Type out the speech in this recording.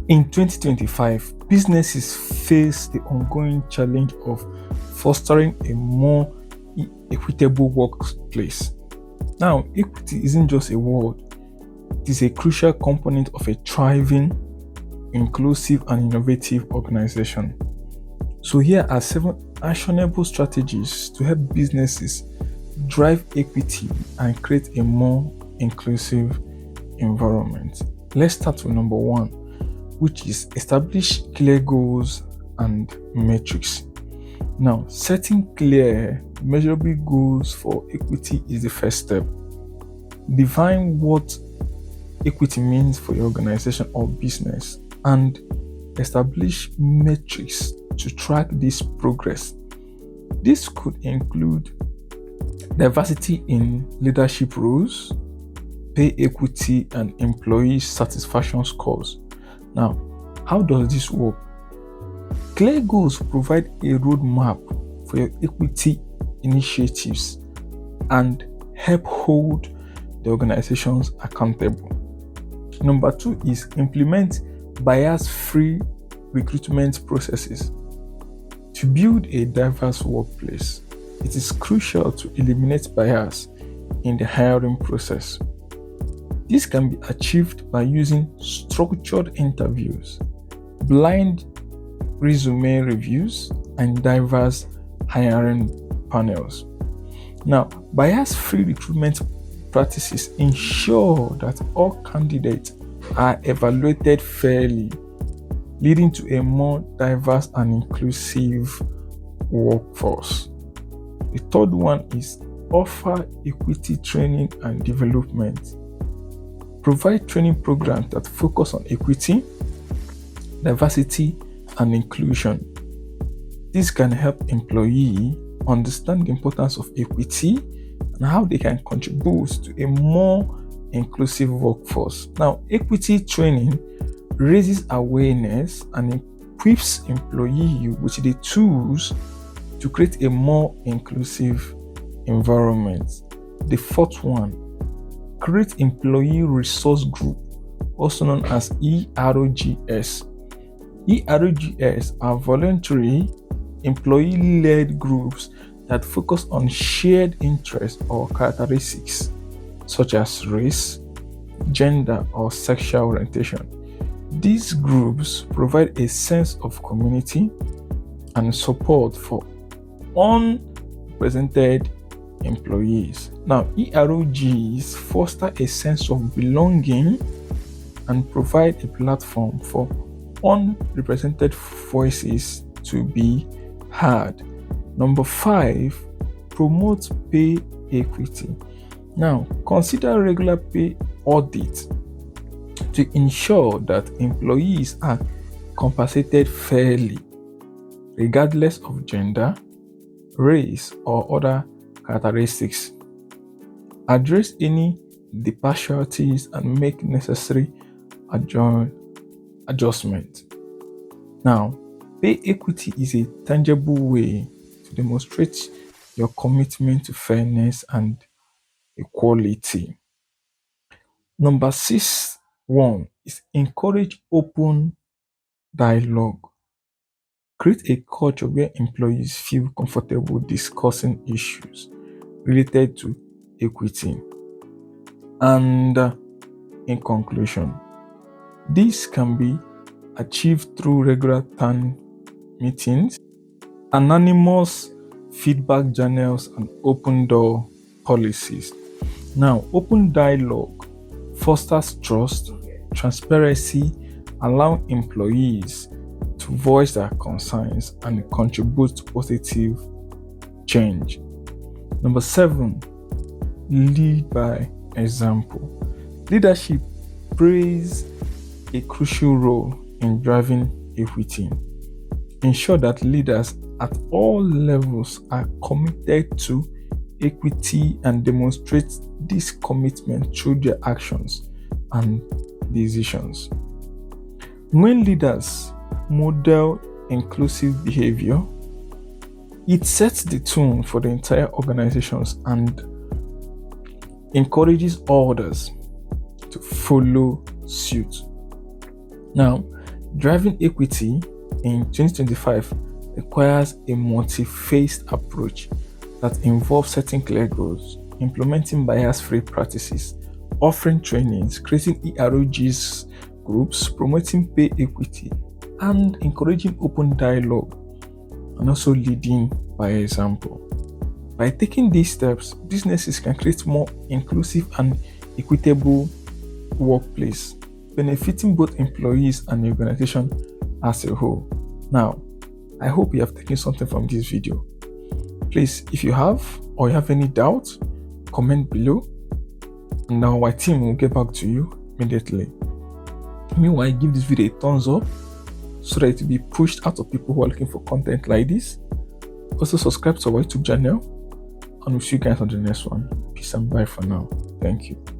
In 2025, businesses face the ongoing challenge of fostering a more equitable workplace. Now, equity isn't just a word, it is a crucial component of a thriving, inclusive, and innovative organization. So, here are 7 actionable strategies to help businesses drive equity and create a more inclusive environment. Let's start with number 1, which is establish clear goals and metrics. Now, setting clear, measurable goals for equity is the first step. Define what equity means for your organization or business and establish metrics to track this progress. This could include diversity in leadership roles, pay equity, and employee satisfaction scores. Now, how does this work? Clear goals provide a roadmap for your equity initiatives and help hold the organizations accountable. Number 2 is implement bias-free recruitment processes. To build a diverse workplace, it is crucial to eliminate bias in the hiring process. This can be achieved by using structured interviews, blind resume reviews, and diverse hiring panels. Now, bias-free recruitment practices ensure that all candidates are evaluated fairly, leading to a more diverse and inclusive workforce. The third one is offer equity training and development. Provide training programs that focus on equity, diversity, and inclusion. This can help employees understand the importance of equity and how they can contribute to a more inclusive workforce. Now, equity training raises awareness and equips employees with the tools to create a more inclusive environment. The fourth one, create employee resource group, also known as ERGS. ERGS are voluntary, employee-led groups that focus on shared interests or characteristics such as race, gender, or sexual orientation. These groups provide a sense of community and support for unrepresented employees. Now, ERGs foster a sense of belonging and provide a platform for unrepresented voices to be heard. Number 5, promote pay equity. Now, consider regular pay audits to ensure that employees are compensated fairly, regardless of gender, race, or other characteristics. Address any disparities and make necessary adjustment. Now, pay equity is a tangible way to demonstrate your commitment to fairness and equality. Number 6.1 is encourage open dialogue. Create a culture where employees feel comfortable discussing issues related to equity. And in conclusion, this can be achieved through regular town meetings, anonymous feedback channels, and open door policies. Now, open dialogue fosters trust, transparency, allowing employees to voice their concerns and contribute to positive change. Number 7, lead by example. Leadership plays a crucial role in driving equity. Ensure that leaders at all levels are committed to equity and demonstrate this commitment through their actions and decisions. When leaders model inclusive behavior, it sets the tone for the entire organizations and encourages others to follow suit. Now, Driving equity in 2025 requires a multi-phased approach that involves setting clear goals, implementing bias-free practices, offering trainings, creating EROGs groups, promoting pay equity, and encouraging open dialogue, and also leading by example. By taking these steps, businesses can create more inclusive and equitable workplace, benefiting both employees and the organization as a whole. Now, I hope you have taken something from this video. Please, if you have or you have any doubts, comment below. Now my team will get back to you immediately. Meanwhile, give this video a thumbs up so that it will be pushed out of people who are looking for content like this. Also subscribe to our YouTube channel, and we'll see you guys on the next one. Peace and bye for now. Thank you.